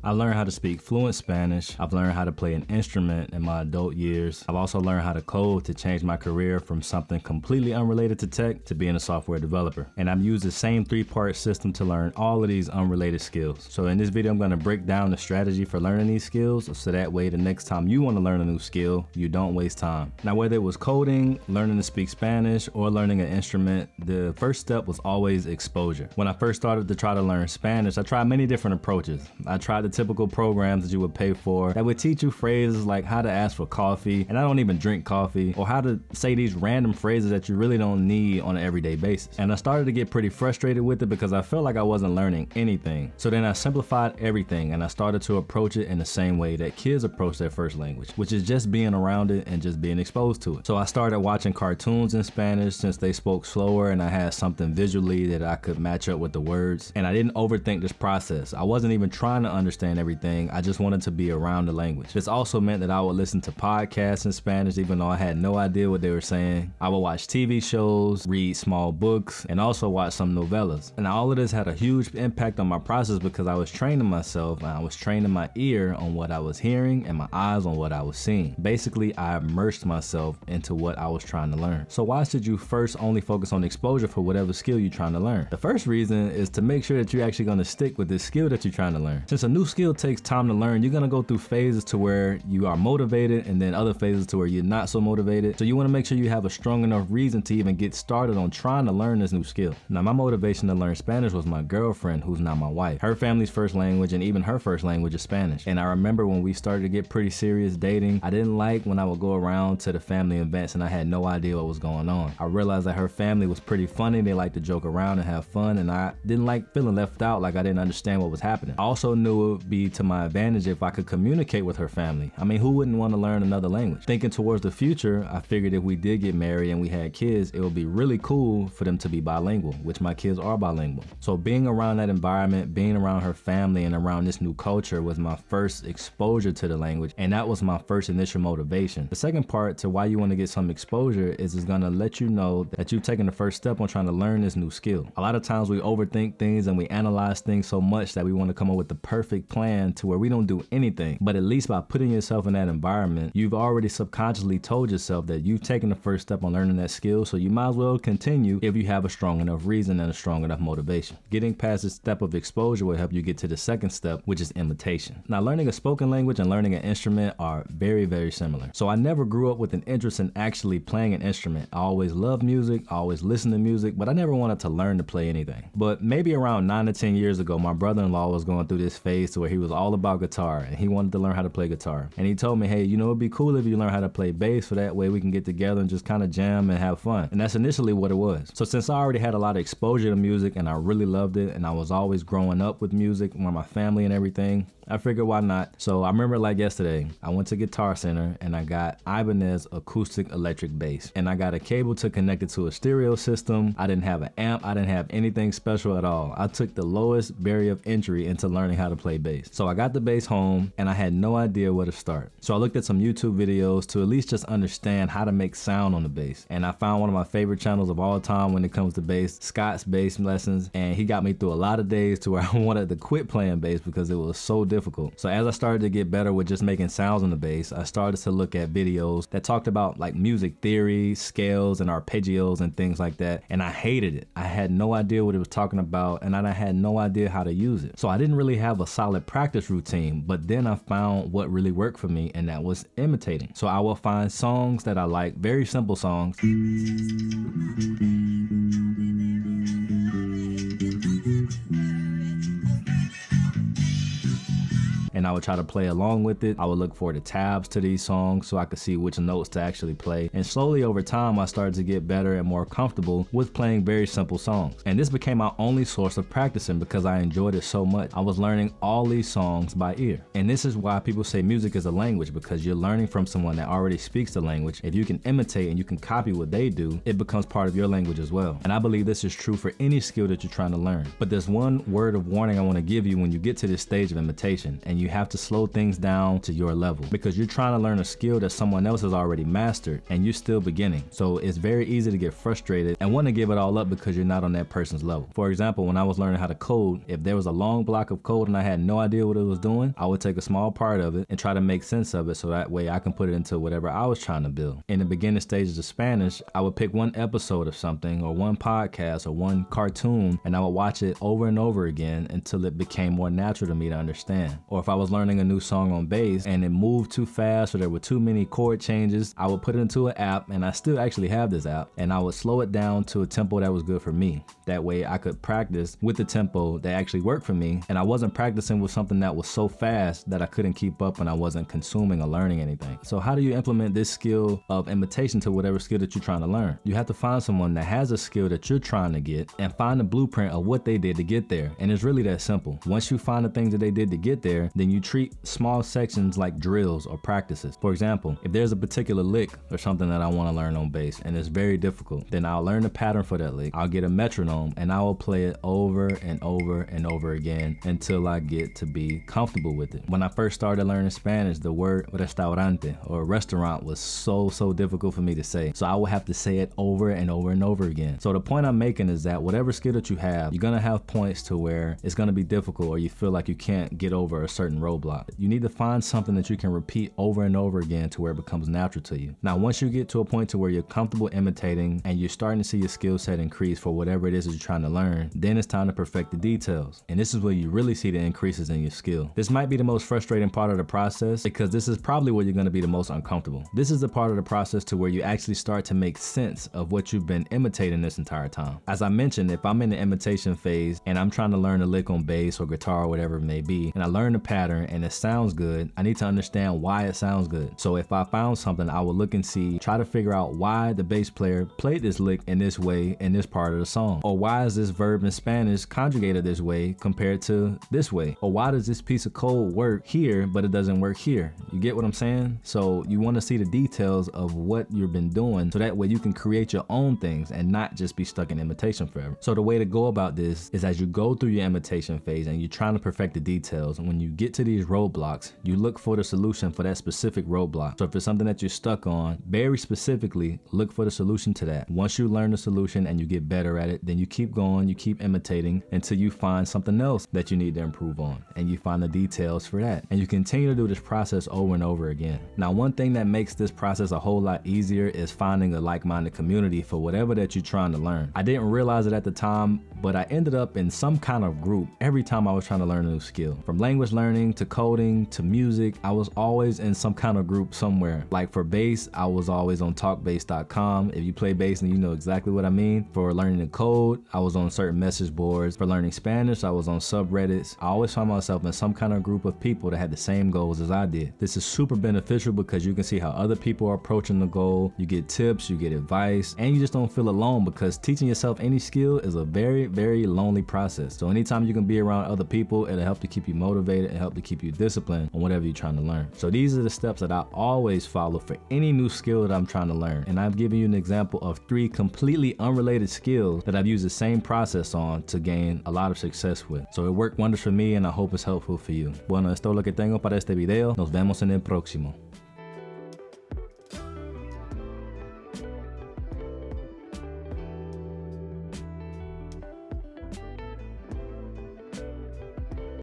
I learned how to speak fluent Spanish. I've learned how to play an instrument in my adult years. I've also learned how to code to change my career from something completely unrelated to tech to being a software developer. And I've used the same 3-part system to learn all of these unrelated skills. So in this video, I'm gonna break down the strategy for learning these skills so that way the next time you wanna learn a new skill, you don't waste time. Now, whether it was coding, learning to speak Spanish, or learning an instrument, the first step was always exposure. When I first started to try to learn Spanish, I tried many different approaches. I tried the typical programs that you would pay for that would teach you phrases like how to ask for coffee, and I don't even drink coffee, or how to say these random phrases that you really don't need on an everyday basis. And I started to get pretty frustrated with it because I felt like I wasn't learning anything. So then I simplified everything and I started to approach it in the same way that kids approach their first language, which is just being around it and just being exposed to it. So I started watching cartoons in Spanish since they spoke slower and I had something visually that I could match up with the words. And I didn't overthink this process. I wasn't even trying to understand everything. I just wanted to be around the language. This also meant that I would listen to podcasts in Spanish even though I had no idea what they were saying. I would watch TV shows, read small books, and also watch some novellas. And all of this had a huge impact on my process because I was training myself and I was training my ear on what I was hearing and my eyes on what I was seeing. Basically, I immersed myself into what I was trying to learn. So why should you first only focus on exposure for whatever skill you're trying to learn? The first reason is to make sure that you're actually going to stick with this skill that you're trying to learn. Since a new skill takes time to learn, you're going to go through phases to where you are motivated and then other phases to where you're not so motivated. So you want to make sure you have a strong enough reason to even get started on trying to learn this new skill. Now, my motivation to learn Spanish was my girlfriend, who's now my wife. Her family's first language and even her first language is Spanish. And I remember when we started to get pretty serious dating, I didn't like when I would go around to the family events and I had no idea what was going on. I realized that her family was pretty funny. They liked to joke around and have fun, and I didn't like feeling left out, like I didn't understand what was happening. I also knew it would be to my advantage if I could communicate with her family. I mean, who wouldn't want to learn another language? Thinking towards the future, I figured if we did get married and we had kids, it would be really cool for them to be bilingual, which my kids are bilingual. So being around that environment, being around her family and around this new culture was my first exposure to the language, and that was my first initial motivation. The second part to why you want to get some exposure is it's going to let you know that you've taken the first step on trying to learn this new skill. A lot of times we overthink things and we analyze things so much that we want to come up with the perfect plan to where we don't do anything. But at least by putting yourself in that environment, you've already subconsciously told yourself that you've taken the first step on learning that skill, so you might as well continue if you have a strong enough reason and a strong enough motivation. Getting past this step of exposure will help you get to the second step, which is imitation. Now, learning a spoken language and learning an instrument are very, very similar. So I never grew up with an interest in actually playing an instrument. I always loved music, I always listened to music, but I never wanted to learn to play anything. But maybe around 9 to 10 years ago, my brother-in-law was going through this phase to where he was all about guitar and he wanted to learn how to play guitar. And he told me, hey, you know, it'd be cool if you learn how to play bass, so that way we can get together and just kind of jam and have fun. And that's initially what it was. So since I already had a lot of exposure to music and I really loved it, and I was always growing up with music with my family and everything, I figured why not. So I remember like yesterday, I went to Guitar Center and I got Ibanez acoustic electric bass. And I got a cable to connect it to a stereo system. I didn't have an amp. I didn't have anything special at all. I took the lowest barrier of entry into learning how to play bass. So I got the bass home and I had no idea where to start. So I looked at some YouTube videos to at least just understand how to make sound on the bass. And I found one of my favorite channels of all time when it comes to bass, Scott's Bass Lessons. And he got me through a lot of days to where I wanted to quit playing bass because it was so difficult. So as I started to get better with just making sounds on the bass, I started to look at videos that talked about like music theory, scales and arpeggios and things like that. And I hated it. I had no idea what it was talking about and I had no idea how to use it. So I didn't really have a solid practice routine, but then I found what really worked for me, and that was imitating. So I will find songs that I like, very simple songs. And I would try to play along with it. I would look for the tabs to these songs so I could see which notes to actually play. And slowly over time, I started to get better and more comfortable with playing very simple songs. And this became my only source of practicing because I enjoyed it so much. I was learning all these songs by ear. And this is why people say music is a language, because you're learning from someone that already speaks the language. If you can imitate and you can copy what they do, it becomes part of your language as well. And I believe this is true for any skill that you're trying to learn. But there's one word of warning I want to give you when you get to this stage of imitation and you you have to slow things down to your level because you're trying to learn a skill that someone else has already mastered and you're still beginning. So it's very easy to get frustrated and want to give it all up because you're not on that person's level. For example, when I was learning how to code, if there was a long block of code and I had no idea what it was doing, I would take a small part of it and try to make sense of it so that way I can put it into whatever I was trying to build. In the beginning stages of Spanish, I would pick one episode of something or one podcast or one cartoon and I would watch it over and over again until it became more natural to me to understand. Or if I was learning a new song on bass and it moved too fast or there were too many chord changes, I would put it into an app, and I still actually have this app, and I would slow it down to a tempo that was good for me. That way I could practice with the tempo that actually worked for me, and I wasn't practicing with something that was so fast that I couldn't keep up and I wasn't consuming or learning anything. So how do you implement this skill of imitation to whatever skill that you're trying to learn? You have to find someone that has a skill that you're trying to get and find a blueprint of what they did to get there. And it's really that simple. Once you find the things that they did to get there, then you treat small sections like drills or practices. For example, if there's a particular lick or something that I want to learn on bass and it's very difficult, then I'll learn the pattern for that lick. I'll get a metronome and I will play it over and over and over again until I get to be comfortable with it. When I first started learning Spanish, the word restaurante or restaurant was so difficult for me to say. So I would have to say it over and over and over again. So the point I'm making is that whatever skill that you have, you're gonna have points to where it's gonna be difficult or you feel like you can't get over a certain roadblock. You need to find something that you can repeat over and over again to where it becomes natural to you. Now, once you get to a point to where you're comfortable imitating and you're starting to see your skill set increase for whatever it is that you're trying to learn, then it's time to perfect the details. And this is where you really see the increases in your skill. This might be the most frustrating part of the process because this is probably where you're gonna be the most uncomfortable. This is the part of the process to where you actually start to make sense of what you've been imitating this entire time. As I mentioned, if I'm in the imitation phase and I'm trying to learn a lick on bass or guitar or whatever it may be, and I learn the pattern and it sounds good, I need to understand why it sounds good. So if I found something, I would look and see, try to figure out why the bass player played this lick in this way in this part of the song. Or why is this verb in Spanish conjugated this way compared to this way? Or why does this piece of code work here but it doesn't work here? You get what I'm saying? So you want to see the details of what you've been doing so that way you can create your own things and not just be stuck in imitation forever. So the way to go about this is as you go through your imitation phase and you're trying to perfect the details, and when you get to these roadblocks, you look for the solution for that specific roadblock. So if it's something that you're stuck on, very specifically look for the solution to that. Once you learn the solution and you get better at it, then you keep going, you keep imitating until you find something else that you need to improve on, and you find the details for that. And you continue to do this process over and over again. Now, one thing that makes this process a whole lot easier is finding a like-minded community for whatever that you're trying to learn. I didn't realize it at the time, but I ended up in some kind of group every time I was trying to learn a new skill. From language learning to coding to music, I was always in some kind of group somewhere. Like for bass, I was always on talkbass.com. If you play bass, then you know exactly what I mean. For learning to code, I was on certain message boards. For learning Spanish, I was on subreddits. I always found myself in some kind of group of people that had the same goals as I did. This is super beneficial because you can see how other people are approaching the goal. You get tips, you get advice, and you just don't feel alone because teaching yourself any skill is a very lonely process. So anytime you can be around other people, it'll help to keep you motivated and help to keep you disciplined on whatever you're trying to learn. So these are the steps that I always follow for any new skill that I'm trying to learn. And I've given you an example of 3 completely unrelated skills that I've used the same process on to gain a lot of success with. So it worked wonders for me and I hope it's helpful for you. Bueno, esto es lo que tengo para este video. Nos vemos en el próximo.